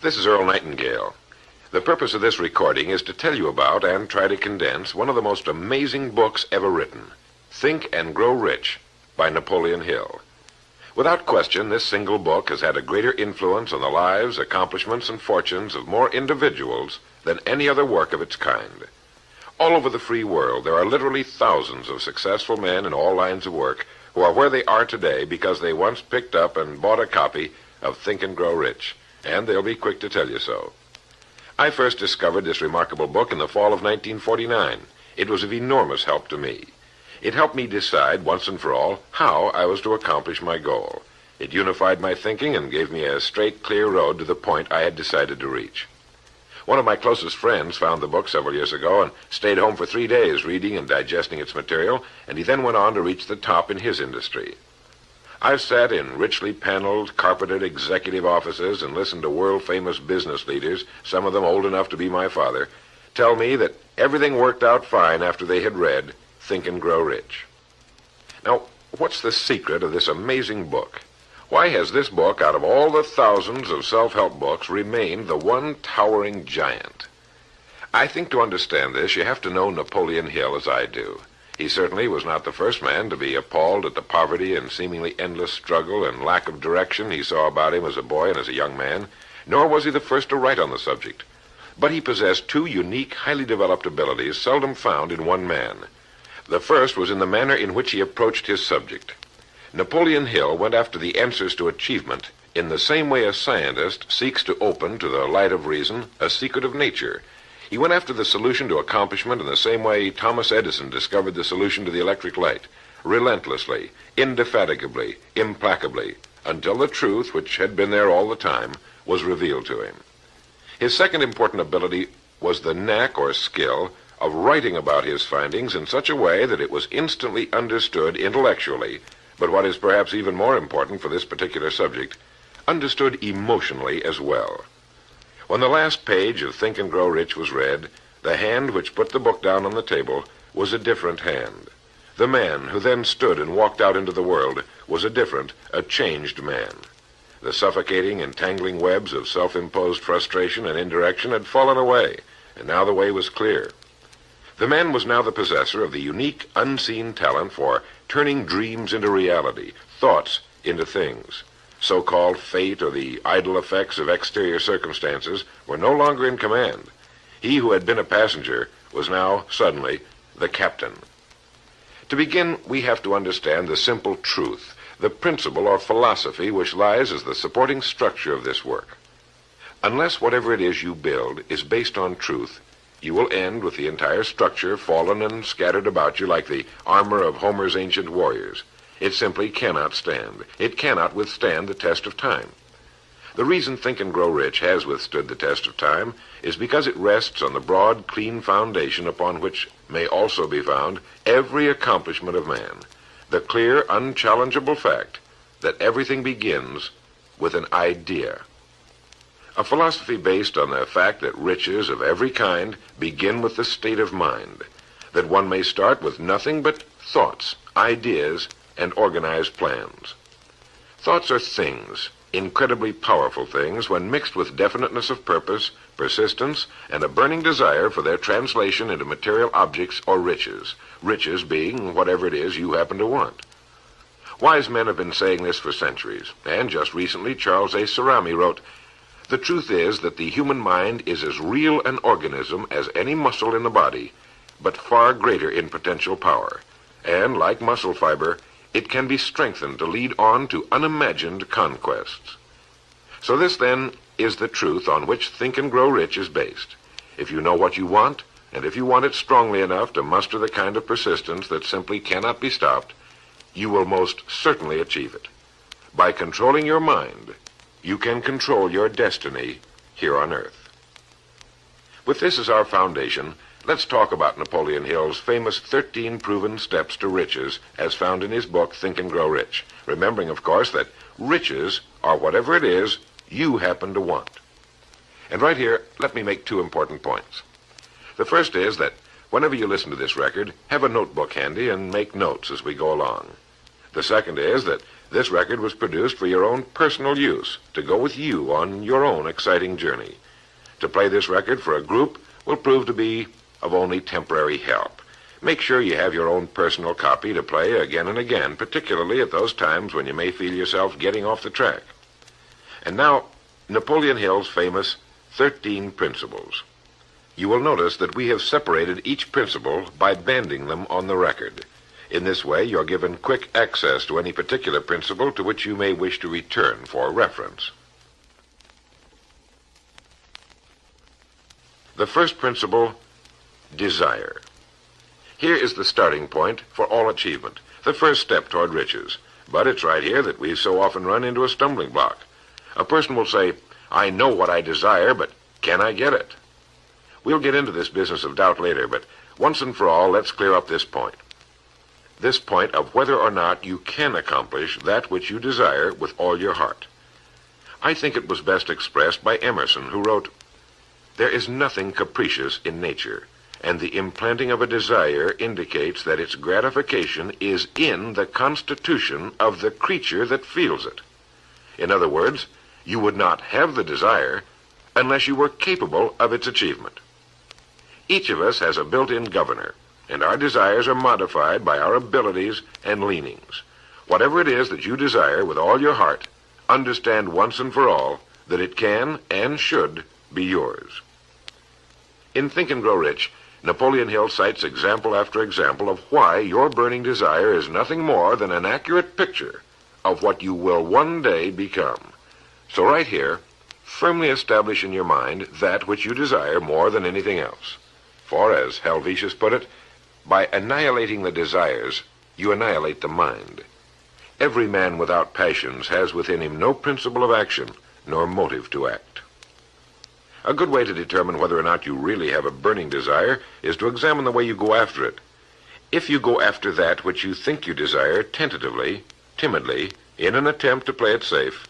This is Earl Nightingale. The purpose of this recording is to tell you about and try to condense one of the most amazing books ever written, Think and Grow Rich by Napoleon Hill. Without question, this single book has had a greater influence on the lives, accomplishments, and fortunes of more individuals than any other work of its kind. All over the free world, there are literally thousands of successful men in all lines of work who are where they are today because they once picked up and bought a copy of Think and Grow Rich, and they'll be quick to tell you so. I first discovered this remarkable book in the fall of 1949. It was of enormous help to me. It helped me decide once and for all how I was to accomplish my goal. It unified my thinking and gave me a straight, clear road to the point I had decided to reach. One of my closest friends found the book several years ago and stayed home for 3 days reading and digesting its material, and he then went on to reach the top in his industry. I've sat in richly paneled, carpeted executive offices and listened to world-famous business leaders, some of them old enough to be my father, tell me that everything worked out fine after they had read Think and Grow Rich. Now, what's the secret of this amazing book? Why has this book, out of all the thousands of self-help books, remained the one towering giant? I think to understand this, you have to know Napoleon Hill as I do. He certainly was not the first man to be appalled at the poverty and seemingly endless struggle and lack of direction he saw about him as a boy and as a young man, nor was he the first to write on the subject. But he possessed two unique, highly developed abilities seldom found in one man. The first was in the manner in which he approached his subject. Napoleon Hill went after the answers to achievement in the same way a scientist seeks to open to the light of reason a secret of nature. He went after the solution to accomplishment in the same way Thomas Edison discovered the solution to the electric light, relentlessly, indefatigably, implacably, until the truth, which had been there all the time, was revealed to him. His second important ability was the knack or skill of writing about his findings in such a way that it was instantly understood intellectually, but what is perhaps even more important for this particular subject, understood emotionally as well. When the last page of Think and Grow Rich was read, the hand which put the book down on the table was a different hand. The man who then stood and walked out into the world was a changed man. The suffocating, entangling webs of self-imposed frustration and indirection had fallen away, and now the way was clear. The man was now the possessor of the unique, unseen talent for turning dreams into reality, thoughts into things. So-called fate or the idle effects of exterior circumstances were no longer in command. He who had been a passenger was now, suddenly, the captain. To begin, we have to understand the simple truth, the principle or philosophy which lies as the supporting structure of this work. Unless whatever it is you build is based on truth, you will end with the entire structure fallen and scattered about you like the armor of Homer's ancient warriors. It simply cannot stand. It cannot withstand the test of time. The reason Think and Grow Rich has withstood the test of time is because it rests on the broad, clean foundation upon which may also be found every accomplishment of man, the clear, unchallengeable fact that everything begins with an idea. A philosophy based on the fact that riches of every kind begin with the state of mind, that one may start with nothing but thoughts, ideas, and organized plans. Thoughts are things, incredibly powerful things, when mixed with definiteness of purpose, persistence, and a burning desire for their translation into material objects or riches, riches being whatever it is you happen to want. Wise men have been saying this for centuries, and just recently Charles A. Cerami wrote, "The truth is that the human mind is as real an organism as any muscle in the body, but far greater in potential power, and, like muscle fiber, it can be strengthened to lead on to unimagined conquests." So this, then, is the truth on which Think and Grow Rich is based. If you know what you want, and if you want it strongly enough to muster the kind of persistence that simply cannot be stopped, you will most certainly achieve it. By controlling your mind, you can control your destiny here on Earth. With this as our foundation, let's talk about Napoleon Hill's famous 13 proven steps to riches as found in his book, Think and Grow Rich, remembering, of course, that riches are whatever it is you happen to want. And right here, let me make two important points. The first is that whenever you listen to this record, have a notebook handy and make notes as we go along. The second is that This record was produced for your own personal use, to go with you on your own exciting journey. To play this record for a group will prove to be of only temporary help. Make sure you have your own personal copy to play again and again, particularly at those times when you may feel yourself getting off the track. And now, Napoleon Hill's famous 13 Principles. You will notice that we have separated each principle by banding them on the record. In this way, you're given quick access to any particular principle to which you may wish to return for reference. The first principle, desire. Here is the starting point for all achievement, the first step toward riches. But it's right here that we so often run into a stumbling block. A person will say, I know what I desire, but can I get it? We'll get into this business of doubt later, but once and for all, let's clear up this point. This point of whether or not you can accomplish that which you desire with all your heart. I think it was best expressed by Emerson, who wrote, "There is nothing capricious in nature, and the implanting of a desire indicates that its gratification is in the constitution of the creature that feels it." In other words, you would not have the desire unless you were capable of its achievement. Each of us has a built-in governor, and our desires are modified by our abilities and leanings. Whatever it is that you desire with all your heart, understand once and for all that it can and should be yours. In Think and Grow Rich, Napoleon Hill cites example after example of why your burning desire is nothing more than an accurate picture of what you will one day become. So right here, firmly establish in your mind that which you desire more than anything else. For, as Helvetius put it, by annihilating the desires, you annihilate the mind. Every man without passions has within him no principle of action, nor motive to act. A good way to determine whether or not you really have a burning desire is to examine the way you go after it. If you go after that which you think you desire tentatively, timidly, in an attempt to play it safe,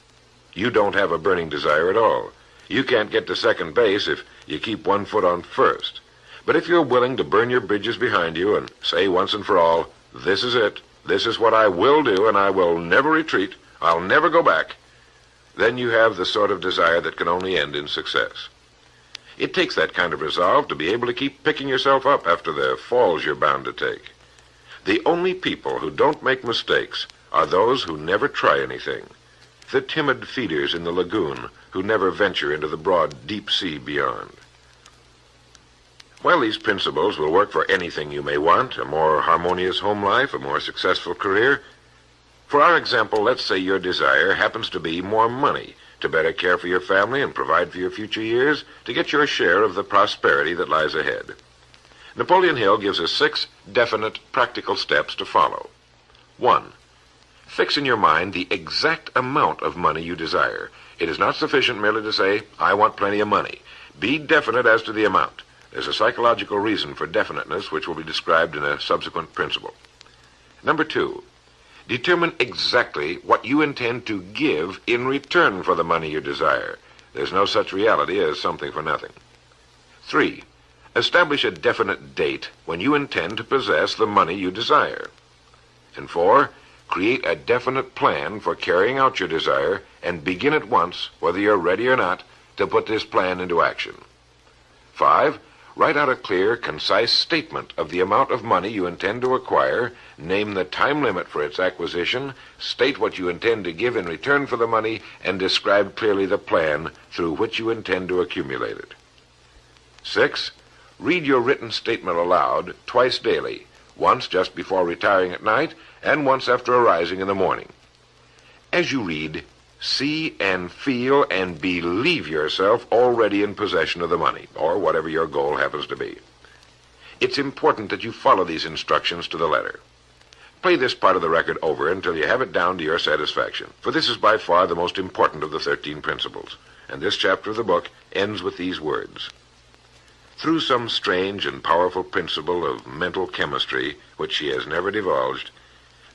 you don't have a burning desire at all. You can't get to second base if you keep one foot on first. But if you're willing to burn your bridges behind you and say once and for all, this is it, this is what I will do, and I will never retreat, I'll never go back, then you have the sort of desire that can only end in success. It takes that kind of resolve to be able to keep picking yourself up after the falls you're bound to take. The only people who don't make mistakes are those who never try anything. The timid feeders in the lagoon who never venture into the broad deep sea beyond. While these principles will work for anything you may want, a more harmonious home life, a more successful career, for our example, let's say your desire happens to be more money, to better care for your family and provide for your future years, to get your share of the prosperity that lies ahead. Napoleon Hill gives us 6 definite, practical steps to follow. 1. Fix in your mind the exact amount of money you desire. It is not sufficient merely to say, I want plenty of money. Be definite as to the amount. There's a psychological reason for definiteness, which will be described in a subsequent principle. Number 2, determine exactly what you intend to give in return for the money you desire. There's no such reality as something for nothing. 3, establish a definite date when you intend to possess the money you desire. And 4, create a definite plan for carrying out your desire and begin at once, whether you're ready or not, to put this plan into action. 5, write out a clear, concise statement of the amount of money you intend to acquire, name the time limit for its acquisition, state what you intend to give in return for the money, and describe clearly the plan through which you intend to accumulate it. 6, read your written statement aloud twice daily, once just before retiring at night, and once after arising in the morning. As you read, see and feel and believe yourself already in possession of the money, or whatever your goal happens to be. It's important that you follow these instructions to the letter. Play this part of the record over until you have it down to your satisfaction, for this is by far the most important of the 13 principles, and this chapter of the book ends with these words. Through some strange and powerful principle of mental chemistry, which she has never divulged,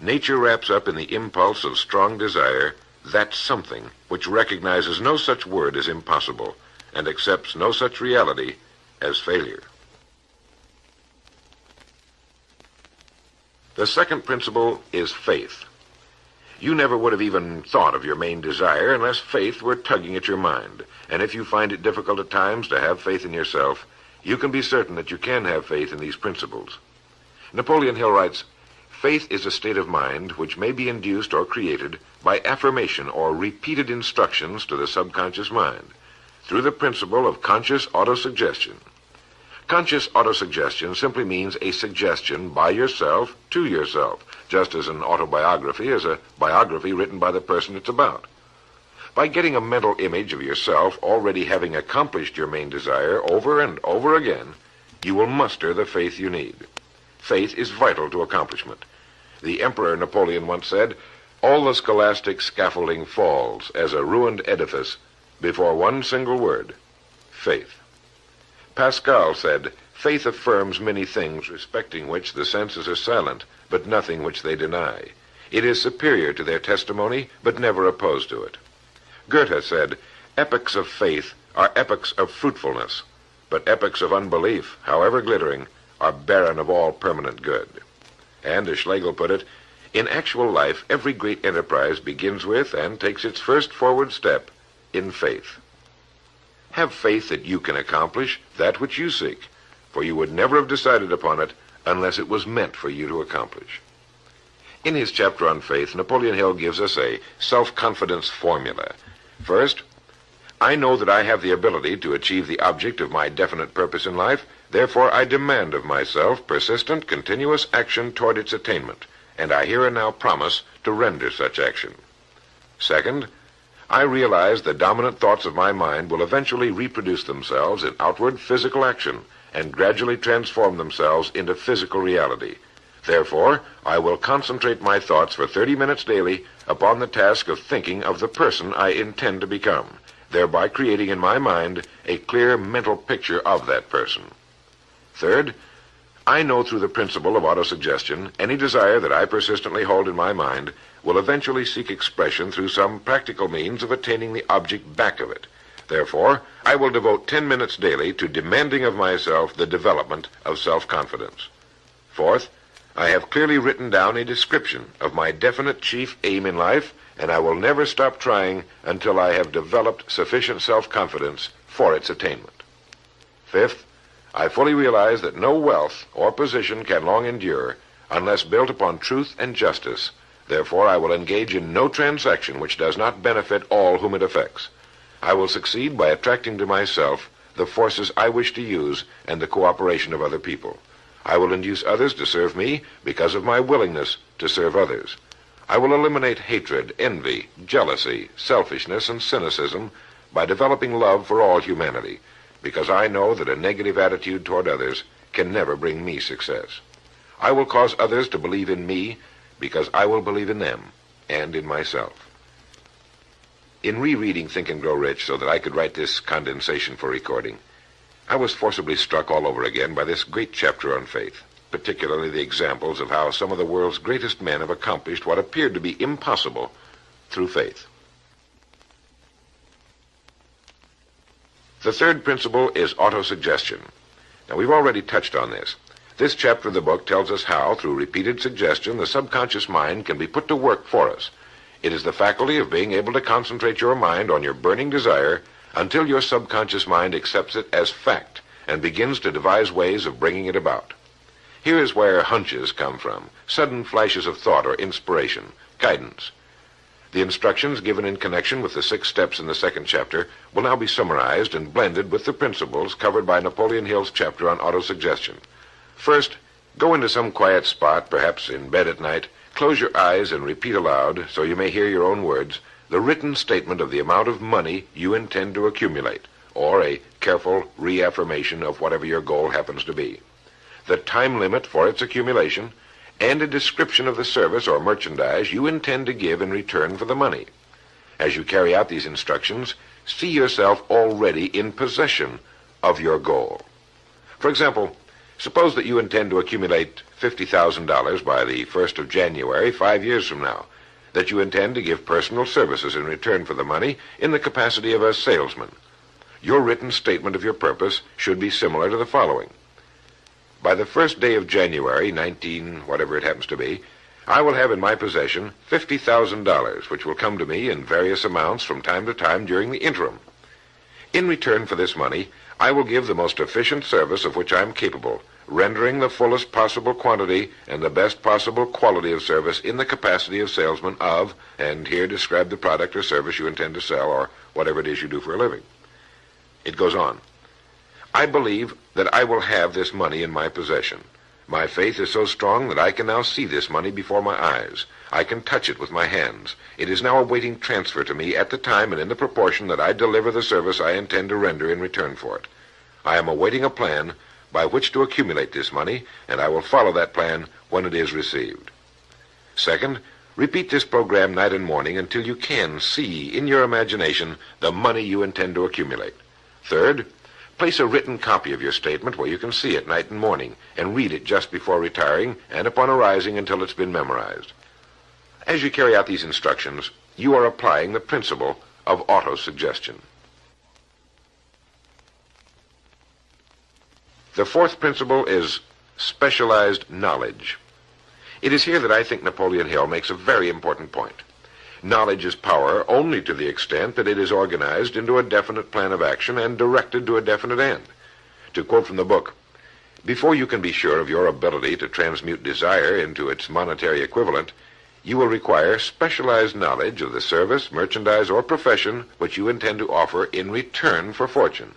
nature wraps up in the impulse of strong desire that something which recognizes no such word as impossible and accepts no such reality as failure. The second principle is faith. You never would have even thought of your main desire unless faith were tugging at your mind. And if you find it difficult at times to have faith in yourself, you can be certain that you can have faith in these principles. Napoleon Hill writes, "Faith is a state of mind which may be induced or created by affirmation or repeated instructions to the subconscious mind through the principle of conscious autosuggestion." Conscious autosuggestion simply means a suggestion by yourself to yourself, just as an autobiography is a biography written by the person it's about. By getting a mental image of yourself already having accomplished your main desire over and over again, you will muster the faith you need. Faith is vital to accomplishment. The Emperor Napoleon once said, "All the scholastic scaffolding falls as a ruined edifice before one single word, faith." Pascal said, "Faith affirms many things respecting which the senses are silent, but nothing which they deny. It is superior to their testimony, but never opposed to it." Goethe said, "Epochs of faith are epochs of fruitfulness, but epochs of unbelief, however glittering, are barren of all permanent good." And as Schlegel put it, "In actual life, every great enterprise begins with and takes its first forward step in faith." Have faith that you can accomplish that which you seek, for you would never have decided upon it unless it was meant for you to accomplish. In his chapter on faith, Napoleon Hill gives us a self-confidence formula. First, I know that I have the ability to achieve the object of my definite purpose in life, therefore I demand of myself persistent, continuous action toward its attainment, and I here and now promise to render such action. Second, I realize the dominant thoughts of my mind will eventually reproduce themselves in outward physical action and gradually transform themselves into physical reality. Therefore, I will concentrate my thoughts for 30 minutes daily upon the task of thinking of the person I intend to become, thereby creating in my mind a clear mental picture of that person. Third, I know through the principle of autosuggestion any desire that I persistently hold in my mind will eventually seek expression through some practical means of attaining the object back of it. Therefore, I will devote 10 minutes daily to demanding of myself the development of self-confidence. Fourth, I have clearly written down a description of my definite chief aim in life, and I will never stop trying until I have developed sufficient self-confidence for its attainment. Fifth, I fully realize that no wealth or position can long endure unless built upon truth and justice. Therefore, I will engage in no transaction which does not benefit all whom it affects. I will succeed by attracting to myself the forces I wish to use and the cooperation of other people. I will induce others to serve me because of my willingness to serve others. I will eliminate hatred, envy, jealousy, selfishness, and cynicism by developing love for all humanity, because I know that a negative attitude toward others can never bring me success. I will cause others to believe in me because I will believe in them and in myself. In rereading Think and Grow Rich so that I could write this condensation for recording, I was forcibly struck all over again by this great chapter on faith, particularly the examples of how some of the world's greatest men have accomplished what appeared to be impossible through faith. The third principle is autosuggestion. Now, we've already touched on this. This chapter of the book tells us how, through repeated suggestion, the subconscious mind can be put to work for us. It is the faculty of being able to concentrate your mind on your burning desire until your subconscious mind accepts it as fact and begins to devise ways of bringing it about. Here is where hunches come from, sudden flashes of thought or inspiration, guidance. The instructions given in connection with the 6 steps in the second chapter will now be summarized and blended with the principles covered by Napoleon Hill's chapter on autosuggestion. First, go into some quiet spot, perhaps in bed at night, close your eyes and repeat aloud, so you may hear your own words, the written statement of the amount of money you intend to accumulate, or a careful reaffirmation of whatever your goal happens to be, the time limit for its accumulation, and a description of the service or merchandise you intend to give in return for the money. As you carry out these instructions, see yourself already in possession of your goal. For example, suppose that you intend to accumulate $50,000 by the 1st of January, 5 years from now, that you intend to give personal services in return for the money in the capacity of a salesman. Your written statement of your purpose should be similar to the following. By the 1st day of January, 19, whatever it happens to be, I will have in my possession $50,000, which will come to me in various amounts from time to time during the interim. In return for this money, I will give the most efficient service of which I am capable, rendering the fullest possible quantity and the best possible quality of service in the capacity of salesman of, and here describe the product or service you intend to sell or whatever it is you do for a living. It goes on. I believe that I will have this money in my possession. My faith is so strong that I can now see this money before my eyes. I can touch it with my hands. It is now awaiting transfer to me at the time and in the proportion that I deliver the service I intend to render in return for it. I am awaiting a plan by which to accumulate this money, and I will follow that plan when it is received. Second, repeat this program night and morning until you can see in your imagination the money you intend to accumulate. Third, place a written copy of your statement where you can see it night and morning, and read it just before retiring and upon arising until it's been memorized. As you carry out these instructions, you are applying the principle of auto-suggestion. The fourth principle is specialized knowledge. It is here that I think Napoleon Hill makes a very important point. Knowledge is power only to the extent that it is organized into a definite plan of action and directed to a definite end. To quote from the book, before you can be sure of your ability to transmute desire into its monetary equivalent, you will require specialized knowledge of the service, merchandise, or profession which you intend to offer in return for fortune.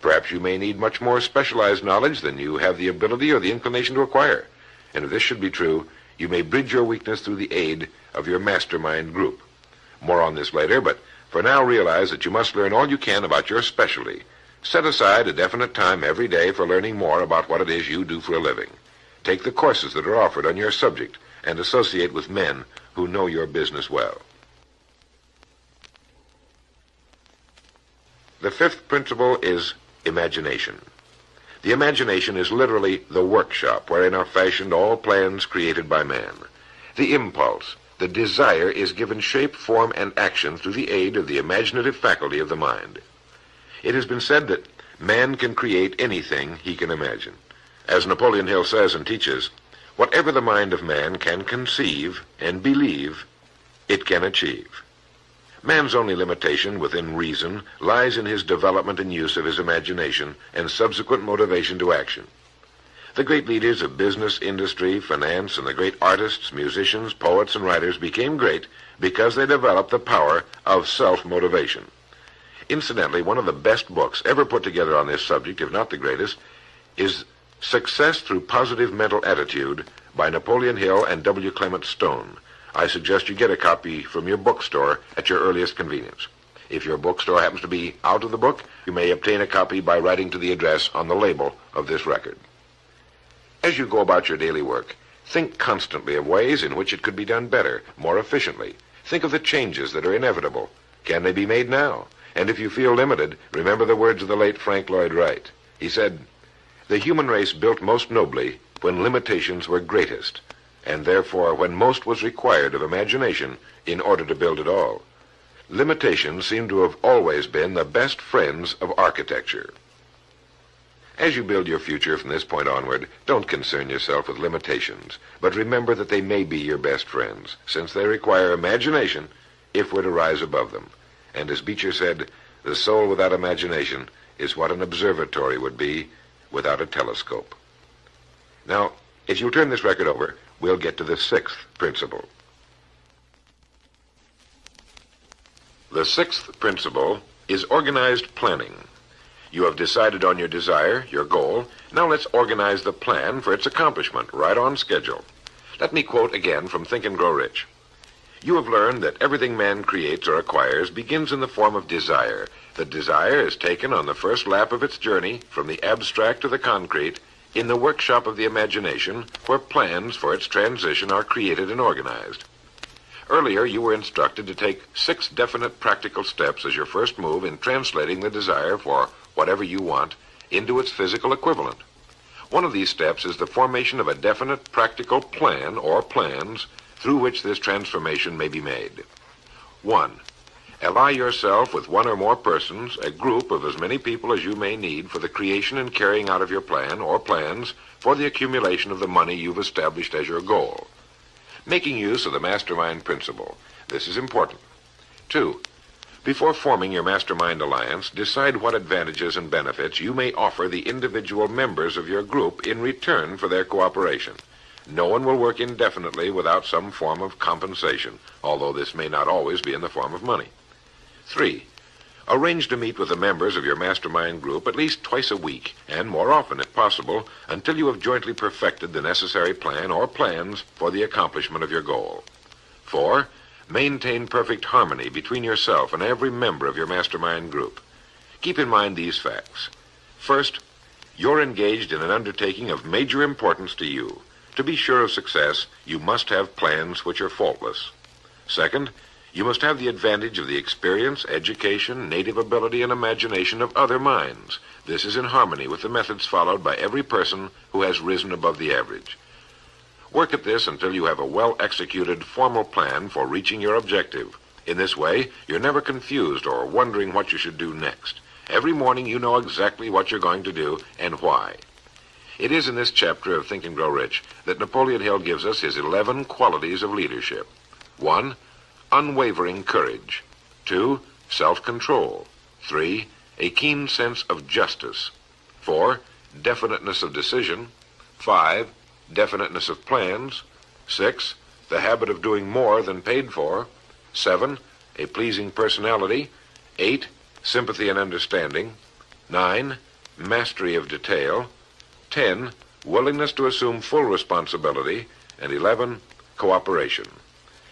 Perhaps you may need much more specialized knowledge than you have the ability or the inclination to acquire. And if this should be true, you may bridge your weakness through the aid of your mastermind group. More on this later, but for now realize that you must learn all you can about your specialty. Set aside a definite time every day for learning more about what it is you do for a living. Take the courses that are offered on your subject and associate with men who know your business well. The fifth principle is imagination. The imagination is literally the workshop wherein are fashioned all plans created by man. The impulse, the desire, is given shape, form, and action through the aid of the imaginative faculty of the mind. It has been said that man can create anything he can imagine. As Napoleon Hill says and teaches, whatever the mind of man can conceive and believe, it can achieve. Man's only limitation within reason lies in his development and use of his imagination and subsequent motivation to action. The great leaders of business, industry, finance, and the great artists, musicians, poets, and writers became great because they developed the power of self-motivation. Incidentally, one of the best books ever put together on this subject, if not the greatest, is Success Through Positive Mental Attitude by Napoleon Hill and W. Clement Stone. I suggest you get a copy from your bookstore at your earliest convenience. If your bookstore happens to be out of the book, you may obtain a copy by writing to the address on the label of this record. As you go about your daily work, think constantly of ways in which it could be done better, more efficiently. Think of the changes that are inevitable. Can they be made now? And if you feel limited, remember the words of the late Frank Lloyd Wright. He said, "The human race built most nobly when limitations were greatest, and therefore when most was required of imagination in order to build it all. Limitations seem to have always been the best friends of architecture." As you build your future from this point onward, don't concern yourself with limitations, but remember that they may be your best friends, since they require imagination if we're to rise above them. And as Beecher said, the soul without imagination is what an observatory would be without a telescope. Now, if you'll turn this record over, we'll get to the sixth principle. The sixth principle is organized planning. You have decided on your desire, your goal. Now let's organize the plan for its accomplishment, right on schedule. Let me quote again from Think and Grow Rich. You have learned that everything man creates or acquires begins in the form of desire. The desire is taken on the first lap of its journey from the abstract to the concrete in the workshop of the imagination, where plans for its transition are created and organized. Earlier, you were instructed to take 6 definite practical steps as your first move in translating the desire for whatever you want into its physical equivalent. One of these steps is the formation of a definite practical plan or plans through which this transformation may be made. 1. Ally yourself with one or more persons, a group of as many people as you may need for the creation and carrying out of your plan or plans for the accumulation of the money you've established as your goal. Making use of the mastermind principle. This is important. 2. Before forming your mastermind alliance, decide what advantages and benefits you may offer the individual members of your group in return for their cooperation. No one will work indefinitely without some form of compensation, although this may not always be in the form of money. 3. Arrange to meet with the members of your mastermind group at least twice a week, and more often if possible, until you have jointly perfected the necessary plan or plans for the accomplishment of your goal. 4. Maintain perfect harmony between yourself and every member of your mastermind group. Keep in mind these facts. First, you're engaged in an undertaking of major importance to you. To be sure of success, you must have plans which are faultless. Second, you must have the advantage of the experience, education, native ability, and imagination of other minds. This is in harmony with the methods followed by every person who has risen above the average. Work at this until you have a well-executed formal plan for reaching your objective. In this way, you're never confused or wondering what you should do next. Every morning you know exactly what you're going to do and why. It is in this chapter of Think and Grow Rich that Napoleon Hill gives us his 11 qualities of leadership. 1. Unwavering courage. 2. Self-control. 3. A keen sense of justice. 4. Definiteness of decision. 5. Definiteness of plans. 6. The habit of doing more than paid for. 7. A pleasing personality. 8. Sympathy and understanding. 9. Mastery of detail. 10. Willingness to assume full responsibility. And 11. Cooperation.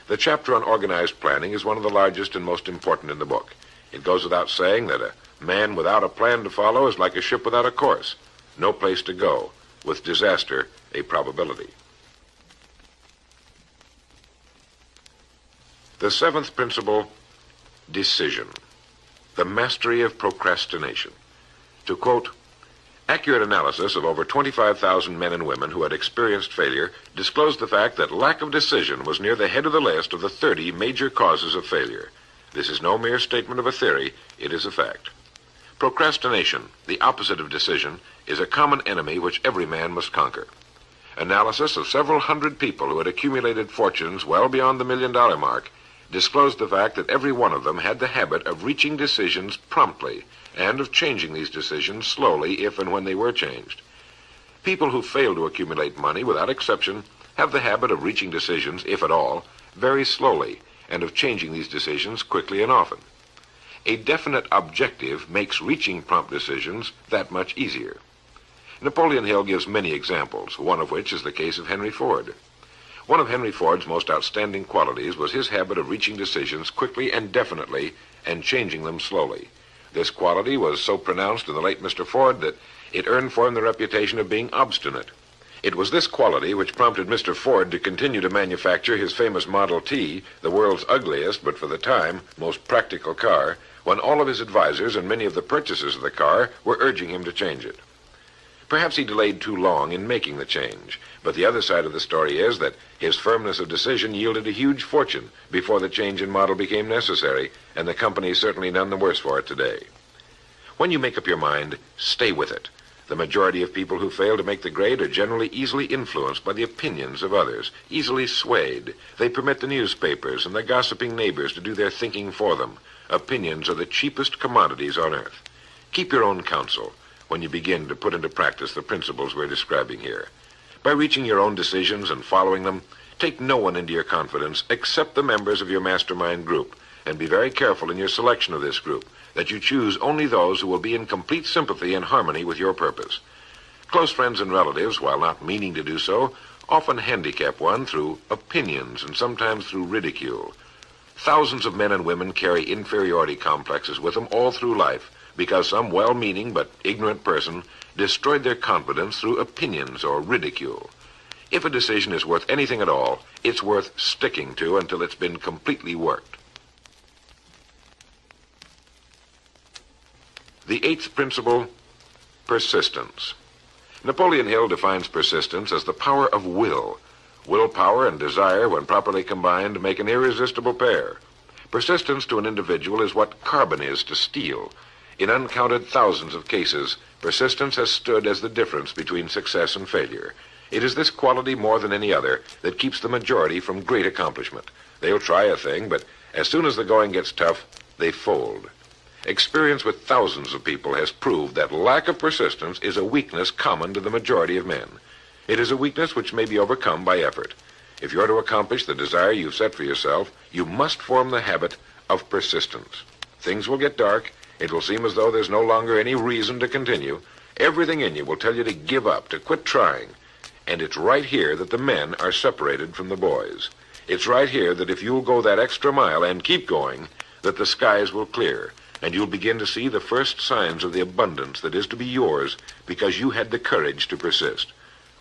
The chapter on organized planning is one of the largest and most important in the book. It goes without saying that a man without a plan to follow is like a ship without a course. No place to go, with disaster a probability. The 7th principle, decision. The mastery of procrastination. To quote, accurate analysis of over 25,000 men and women who had experienced failure disclosed the fact that lack of decision was near the head of the list of the 30 major causes of failure. This is no mere statement of a theory, it is a fact. Procrastination, the opposite of decision, is a common enemy which every man must conquer. Analysis of several hundred people who had accumulated fortunes well beyond the $1 million mark disclosed the fact that every one of them had the habit of reaching decisions promptly and of changing these decisions slowly if and when they were changed. People who fail to accumulate money, without exception, have the habit of reaching decisions, if at all, very slowly, and of changing these decisions quickly and often. A definite objective makes reaching prompt decisions that much easier. Napoleon Hill gives many examples, one of which is the case of Henry Ford. One of Henry Ford's most outstanding qualities was his habit of reaching decisions quickly and definitely and changing them slowly. This quality was so pronounced in the late Mr. Ford that it earned for him the reputation of being obstinate. It was this quality which prompted Mr. Ford to continue to manufacture his famous Model T, the world's ugliest but for the time most practical car, when all of his advisors and many of the purchasers of the car were urging him to change it. Perhaps he delayed too long in making the change, but the other side of the story is that his firmness of decision yielded a huge fortune before the change in model became necessary, and the company is certainly none the worse for it today. When you make up your mind, stay with it. The majority of people who fail to make the grade are generally easily influenced by the opinions of others, easily swayed. They permit the newspapers and the gossiping neighbors to do their thinking for them. Opinions are the cheapest commodities on earth. Keep your own counsel when you begin to put into practice the principles we're describing here. By reaching your own decisions and following them, take no one into your confidence except the members of your mastermind group, and be very careful in your selection of this group, that you choose only those who will be in complete sympathy and harmony with your purpose. Close friends and relatives, while not meaning to do so, often handicap one through opinions and sometimes through ridicule. Thousands of men and women carry inferiority complexes with them all through life because some well-meaning but ignorant person destroyed their confidence through opinions or ridicule. If a decision is worth anything at all, it's worth sticking to until it's been completely worked. The 8th principle, persistence. Napoleon Hill defines persistence as the power of will. Willpower and desire, when properly combined, make an irresistible pair. Persistence to an individual is what carbon is to steel. In uncounted thousands of cases, persistence has stood as the difference between success and failure. It is this quality more than any other that keeps the majority from great accomplishment. They'll try a thing, but as soon as the going gets tough, they fold. Experience with thousands of people has proved that lack of persistence is a weakness common to the majority of men. It is a weakness which may be overcome by effort. If you're to accomplish the desire you've set for yourself, you must form the habit of persistence. Things will get dark. It will seem as though there's no longer any reason to continue. Everything in you will tell you to give up, to quit trying. And it's right here that the men are separated from the boys. It's right here that if you'll go that extra mile and keep going, that the skies will clear, and you'll begin to see the first signs of the abundance that is to be yours because you had the courage to persist.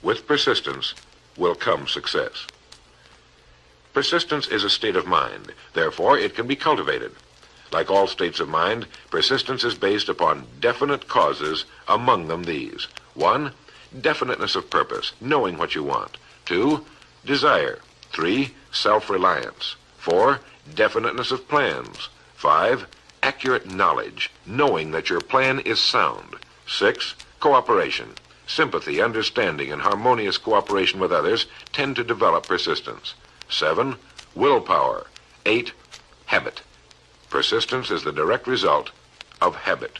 With persistence will come success. Persistence is a state of mind. Therefore, it can be cultivated. Like all states of mind, persistence is based upon definite causes, among them these. 1, definiteness of purpose, knowing what you want. 2, desire. 3, self-reliance. 4, definiteness of plans. 5, accurate knowledge, knowing that your plan is sound. 6, cooperation. Sympathy, understanding, and harmonious cooperation with others tend to develop persistence. 7, willpower. 8, habit. Persistence is the direct result of habit.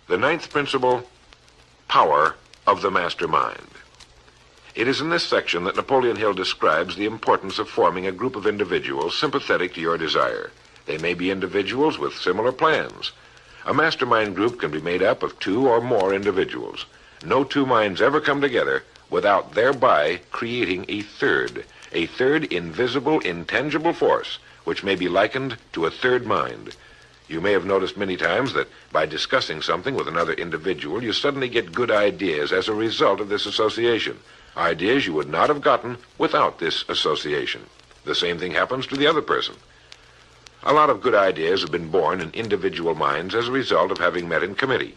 The 9th principle, power of the mastermind. It is in this section that Napoleon Hill describes the importance of forming a group of individuals sympathetic to your desire. They may be individuals with similar plans. A mastermind group can be made up of 2 or more individuals. No 2 minds ever come together without thereby creating a third invisible, intangible force, which may be likened to a third mind. You may have noticed many times that by discussing something with another individual, you suddenly get good ideas as a result of this association. Ideas you would not have gotten without this association. The same thing happens to the other person. A lot of good ideas have been born in individual minds as a result of having met in committee.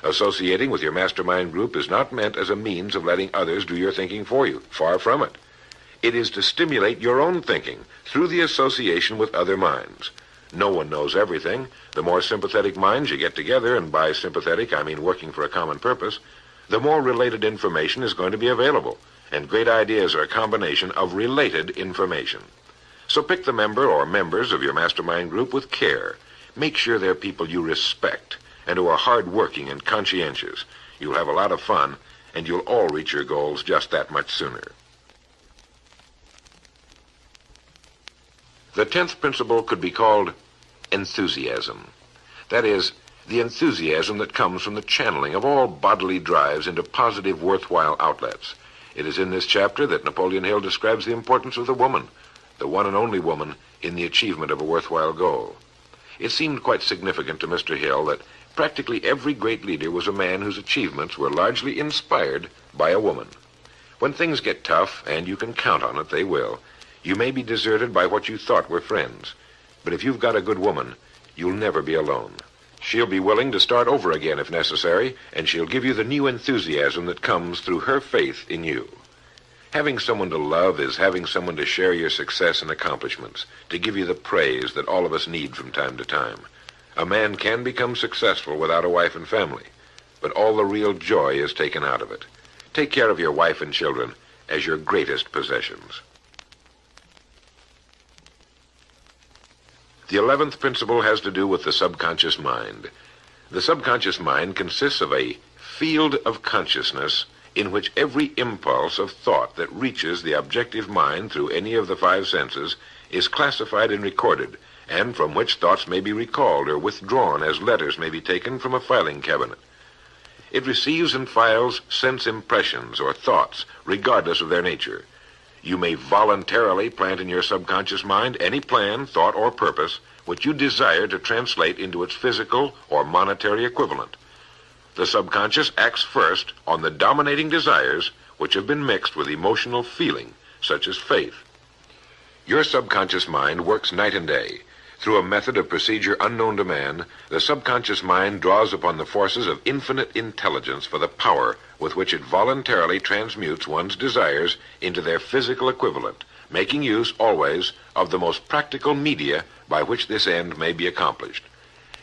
Associating with your mastermind group is not meant as a means of letting others do your thinking for you. Far from it. It is to stimulate your own thinking through the association with other minds. No one knows everything. The more sympathetic minds you get together, and by sympathetic I mean working for a common purpose, the more related information is going to be available, and great ideas are a combination of related information. So pick the member or members of your mastermind group with care. Make sure they're people you respect and who are hard-working and conscientious. You'll have a lot of fun, and you'll all reach your goals just that much sooner. The 10th principle could be called enthusiasm. That is, the enthusiasm that comes from the channeling of all bodily drives into positive, worthwhile outlets. It is in this chapter that Napoleon Hill describes the importance of the woman, the one and only woman, in the achievement of a worthwhile goal. It seemed quite significant to Mr. Hill that practically every great leader was a man whose achievements were largely inspired by a woman. When things get tough, and you can count on it, they will, you may be deserted by what you thought were friends. But if you've got a good woman, you'll never be alone. She'll be willing to start over again if necessary, and she'll give you the new enthusiasm that comes through her faith in you. Having someone to love is having someone to share your success and accomplishments, to give you the praise that all of us need from time to time. A man can become successful without a wife and family, but all the real joy is taken out of it. Take care of your wife and children as your greatest possessions. The 11th principle has to do with the subconscious mind. The subconscious mind consists of a field of consciousness in which every impulse of thought that reaches the objective mind through any of the 5 senses is classified and recorded, and from which thoughts may be recalled or withdrawn as letters may be taken from a filing cabinet. It receives and files sense impressions or thoughts, regardless of their nature. You may voluntarily plant in your subconscious mind any plan, thought, or purpose which you desire to translate into its physical or monetary equivalent. The subconscious acts first on the dominating desires which have been mixed with emotional feeling, such as faith. Your subconscious mind works night and day. Through a method of procedure unknown to man, the subconscious mind draws upon the forces of infinite intelligence for the power with which it voluntarily transmutes one's desires into their physical equivalent, making use always of the most practical media by which this end may be accomplished.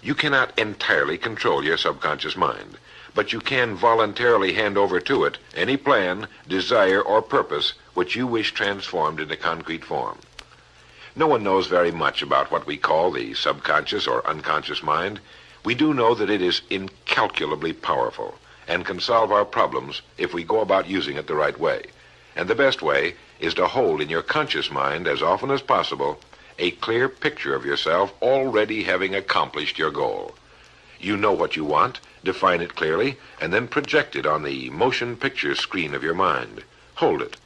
You cannot entirely control your subconscious mind, but you can voluntarily hand over to it any plan, desire, or purpose which you wish transformed into concrete form. No one knows very much about what we call the subconscious or unconscious mind. We do know that it is incalculably powerful and can solve our problems if we go about using it the right way. And the best way is to hold in your conscious mind as often as possible a clear picture of yourself already having accomplished your goal. You know what you want, define it clearly, and then project it on the motion picture screen of your mind. Hold it.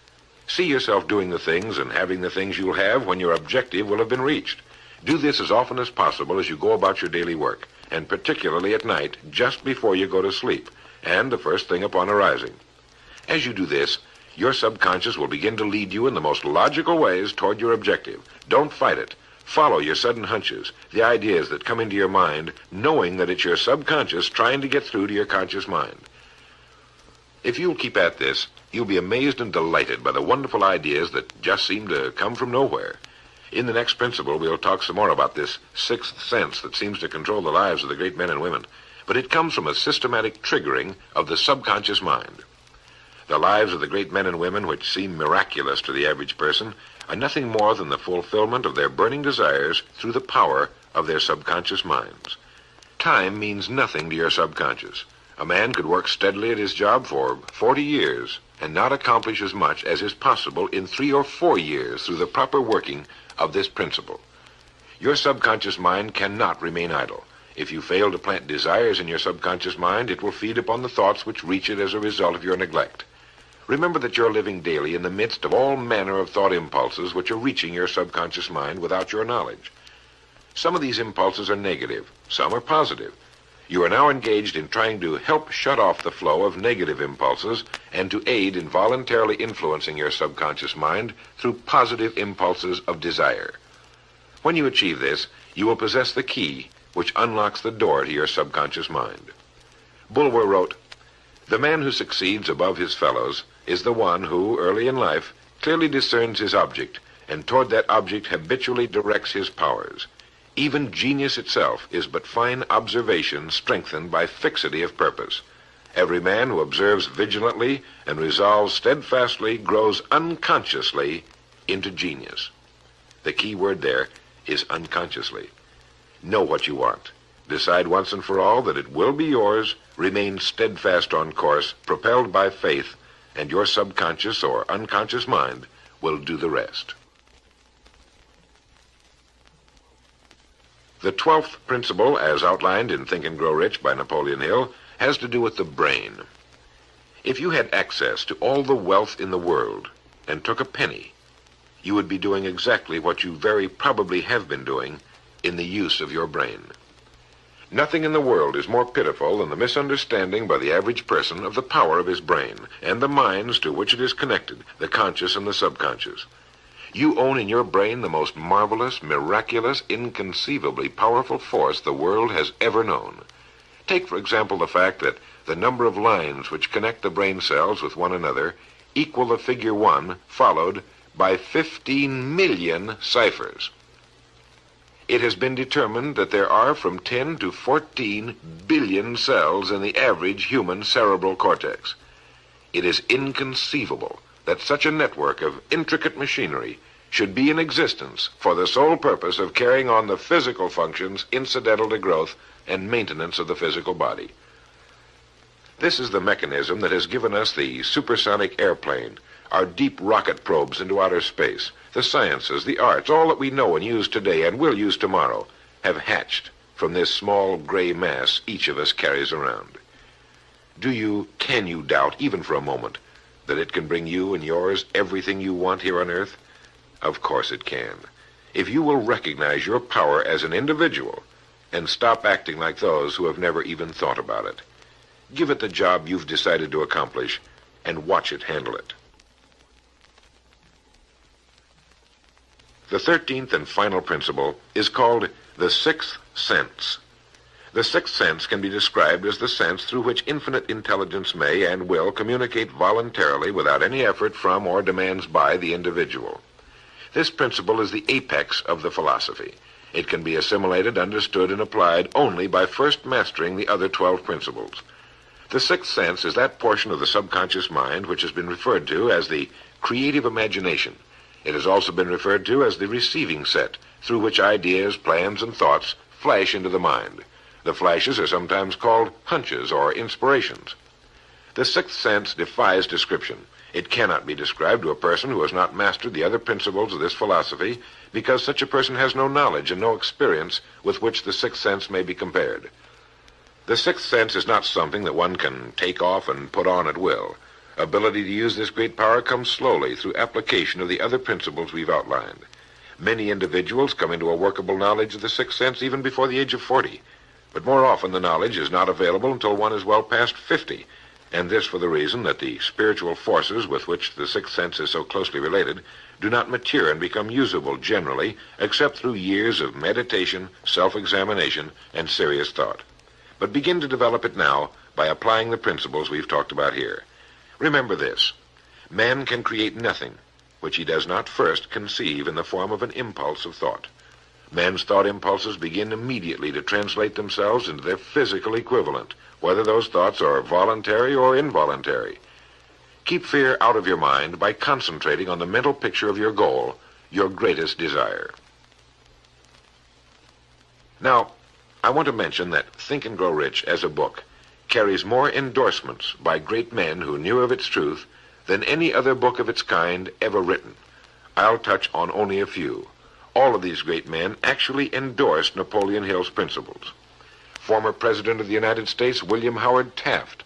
See yourself doing the things and having the things you'll have when your objective will have been reached. Do this as often as possible as you go about your daily work, and particularly at night, just before you go to sleep, and the first thing upon arising. As you do this, your subconscious will begin to lead you in the most logical ways toward your objective. Don't fight it. Follow your sudden hunches, the ideas that come into your mind, knowing that it's your subconscious trying to get through to your conscious mind. If you'll keep at this, you'll be amazed and delighted by the wonderful ideas that just seem to come from nowhere. In the next principle, we'll talk some more about this sixth sense that seems to control the lives of the great men and women, but it comes from a systematic triggering of the subconscious mind. The lives of the great men and women, which seem miraculous to the average person, are nothing more than the fulfillment of their burning desires through the power of their subconscious minds. Time means nothing to your subconscious. A man could work steadily at his job for 40 years and not accomplish as much as is possible in 3 or 4 years through the proper working of this principle. Your subconscious mind cannot remain idle. If you fail to plant desires in your subconscious mind, it will feed upon the thoughts which reach it as a result of your neglect. Remember that you're living daily in the midst of all manner of thought impulses which are reaching your subconscious mind without your knowledge. Some of these impulses are negative, some are positive. You are now engaged in trying to help shut off the flow of negative impulses and to aid in voluntarily influencing your subconscious mind through positive impulses of desire. When you achieve this, you will possess the key which unlocks the door to your subconscious mind. Bulwer wrote, "The man who succeeds above his fellows is the one who, early in life, clearly discerns his object, and toward that object habitually directs his powers. Even genius itself is but fine observation strengthened by fixity of purpose. Every man who observes vigilantly and resolves steadfastly grows unconsciously into genius." The key word there is unconsciously. Know what you want. Decide once and for all that it will be yours. Remain steadfast on course, propelled by faith, and your subconscious or unconscious mind will do the rest. The 12th principle, as outlined in Think and Grow Rich by Napoleon Hill, has to do with the brain. If you had access to all the wealth in the world and took a penny, you would be doing exactly what you very probably have been doing in the use of your brain. Nothing in the world is more pitiful than the misunderstanding by the average person of the power of his brain and the minds to which it is connected, the conscious and the subconscious. You own in your brain the most marvelous, miraculous, inconceivably powerful force the world has ever known. Take, for example, the fact that the number of lines which connect the brain cells with one another equal the figure 1 followed by 15 million ciphers. It has been determined that there are from 10 to 14 billion cells in the average human cerebral cortex. It is inconceivable that such a network of intricate machinery should be in existence for the sole purpose of carrying on the physical functions incidental to growth and maintenance of the physical body. This is the mechanism that has given us the supersonic airplane, our deep rocket probes into outer space, the sciences, the arts, all that we know and use today and will use tomorrow, have hatched from this small gray mass each of us carries around. Can you doubt, even for a moment, that it can bring you and yours everything you want here on Earth? Of course it can. If you will recognize your power as an individual and stop acting like those who have never even thought about it. Give it the job you've decided to accomplish and watch it handle it. The 13th and final principle is called the sixth sense. The sixth sense can be described as the sense through which infinite intelligence may and will communicate voluntarily without any effort from or demands by the individual. This principle is the apex of the philosophy. It can be assimilated, understood, and applied only by first mastering the other 12 principles. The sixth sense is that portion of the subconscious mind which has been referred to as the creative imagination. It has also been referred to as the receiving set, through which ideas, plans, and thoughts flash into the mind. The flashes are sometimes called hunches or inspirations. The sixth sense defies description. It cannot be described to a person who has not mastered the other principles of this philosophy, because such a person has no knowledge and no experience with which the sixth sense may be compared. The sixth sense is not something that one can take off and put on at will. Ability to use this great power comes slowly through application of the other principles we've outlined. Many individuals come into a workable knowledge of the sixth sense even before the age of 40, but more often the knowledge is not available until one is well past 50, and this for the reason that the spiritual forces with which the sixth sense is so closely related do not mature and become usable generally except through years of meditation, self-examination, and serious thought. But begin to develop it now by applying the principles we've talked about here. Remember this: man can create nothing which he does not first conceive in the form of an impulse of thought. Man's thought impulses begin immediately to translate themselves into their physical equivalent, whether those thoughts are voluntary or involuntary. Keep fear out of your mind by concentrating on the mental picture of your goal, your greatest desire. Now, I want to mention that Think and Grow Rich as a book carries more endorsements by great men who knew of its truth than any other book of its kind ever written. I'll touch on only a few. All of these great men actually endorsed Napoleon Hill's principles. Former President of the United States, William Howard Taft.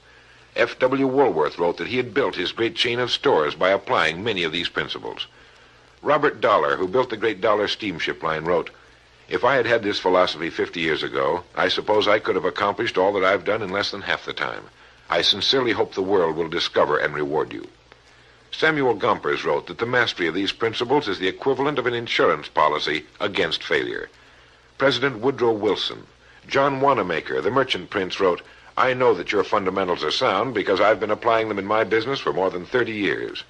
F.W. Woolworth wrote that he had built his great chain of stores by applying many of these principles. Robert Dollar, who built the great Dollar steamship line, wrote, "If I had had this philosophy 50 years ago, I suppose I could have accomplished all that I've done in less than half the time. I sincerely hope the world will discover and reward you." Samuel Gompers wrote that the mastery of these principles is the equivalent of an insurance policy against failure. President Woodrow Wilson, John Wanamaker, the merchant prince, wrote, "I know that your fundamentals are sound because I've been applying them in my business for more than 30 years.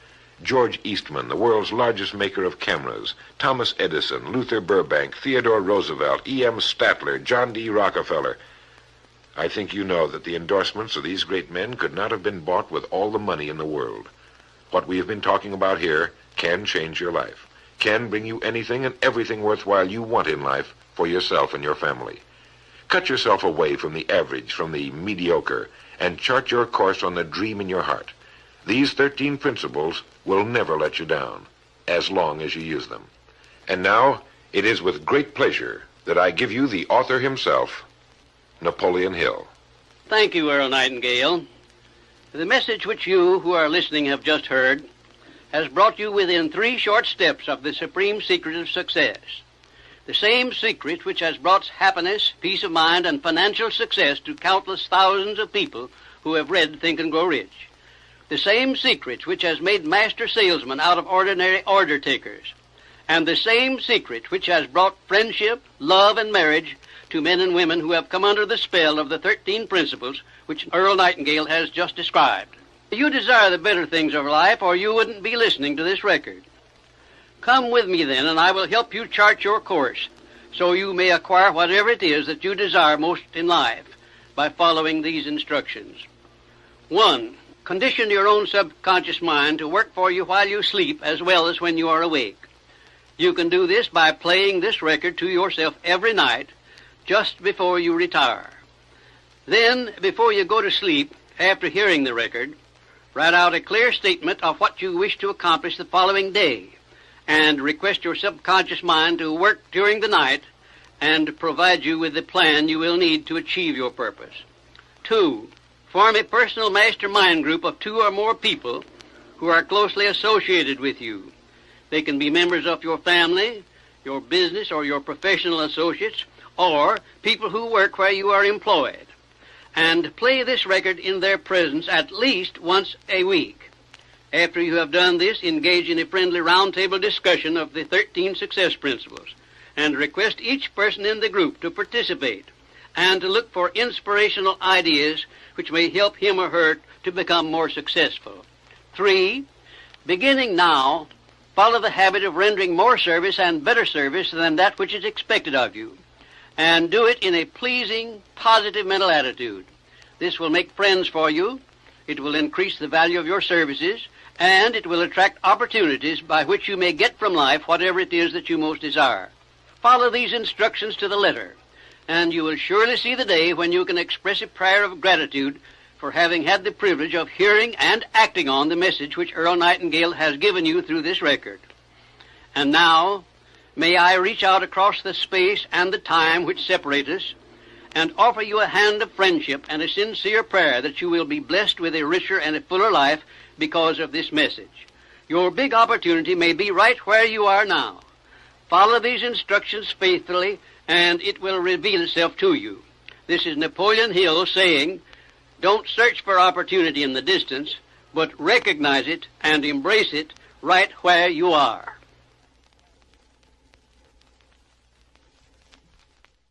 George Eastman, the world's largest maker of cameras, Thomas Edison, Luther Burbank, Theodore Roosevelt, E.M. Statler, John D. Rockefeller. I think you know that the endorsements of these great men could not have been bought with all the money in the world. What we have been talking about here can change your life, can bring you anything and everything worthwhile you want in life for yourself and your family. Cut yourself away from the average, from the mediocre, and chart your course on the dream in your heart. These 13 principles will never let you down, as long as you use them. And now, it is with great pleasure that I give you the author himself, Napoleon Hill. Thank you, Earl Nightingale. The message which you who are listening have just heard has brought you within 3 short steps of the supreme secret of success. The same secret which has brought happiness, peace of mind, and financial success to countless thousands of people who have read Think and Grow Rich. The same secret which has made master salesmen out of ordinary order takers. And the same secret which has brought friendship, love, and marriage to men and women who have come under the spell of the 13 principles which Earl Nightingale has just described. You desire the better things of life, or you wouldn't be listening to this record. Come with me then, and I will help you chart your course, so you may acquire whatever it is that you desire most in life by following these instructions. 1. Condition your own subconscious mind to work for you while you sleep as well as when you are awake. You can do this by playing this record to yourself every night just before you retire. Then, before you go to sleep, after hearing the record, write out a clear statement of what you wish to accomplish the following day, and request your subconscious mind to work during the night and provide you with the plan you will need to achieve your purpose. 2. Form a personal mastermind group of 2 or more people who are closely associated with you. They can be members of your family, your business, or your professional associates, or people who work where you are employed. And play this record in their presence at least once a week. After you have done this, engage in a friendly roundtable discussion of the 13 success principles, and request each person in the group to participate and to look for inspirational ideas which may help him or her to become more successful. 3. Beginning now, follow the habit of rendering more service and better service than that which is expected of you, and do it in a pleasing, positive mental attitude. This will make friends for you, it will increase the value of your services, and it will attract opportunities by which you may get from life whatever it is that you most desire. Follow these instructions to the letter, and you will surely see the day when you can express a prayer of gratitude for having had the privilege of hearing and acting on the message which Earl Nightingale has given you through this record. And now, may I reach out across the space and the time which separate us and offer you a hand of friendship and a sincere prayer that you will be blessed with a richer and a fuller life because of this message. Your big opportunity may be right where you are now. Follow these instructions faithfully, and it will reveal itself to you. This is Napoleon Hill saying, don't search for opportunity in the distance, but recognize it and embrace it right where you are.